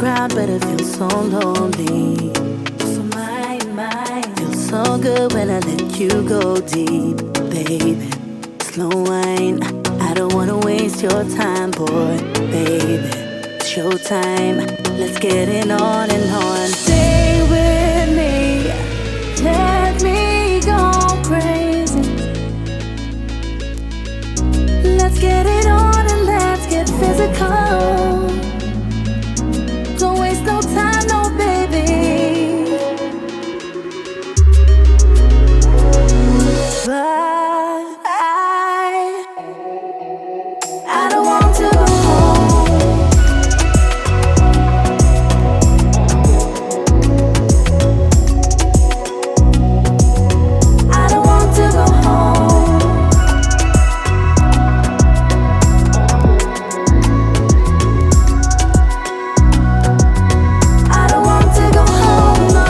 crowd, but it feels so lonely. So feels so good when I let you go deep, baby. Slow wine, I don't wanna waste your time, boy, baby. It's showtime, let's get it on and on. Stay with me, let me go crazy. Let's get it on and let's get physical. Don't waste no time, no baby. But I don't want to go home. I don't want to go home. I don't want to go home, no.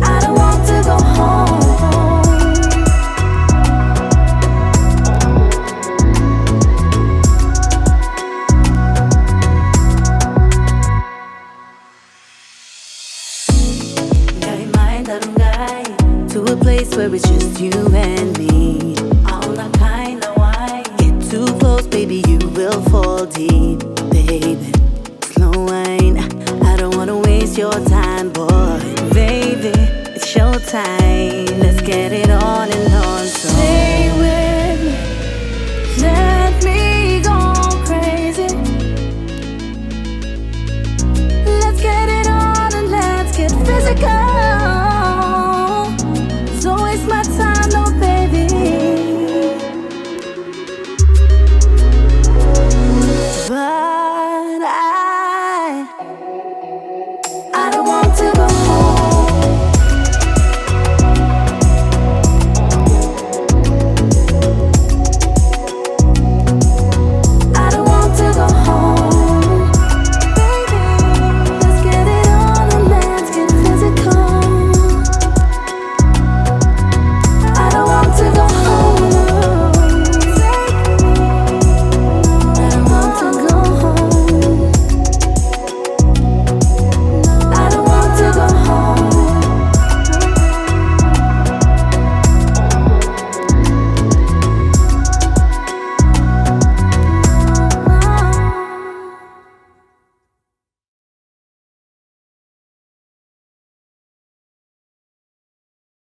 I don't want to go home. To a place where it's just you and me. All that kind of wine. Get too close, baby, you will fall deep, baby. Slow wine, I don't wanna waste your time, boy, baby. It's showtime, let's get it on and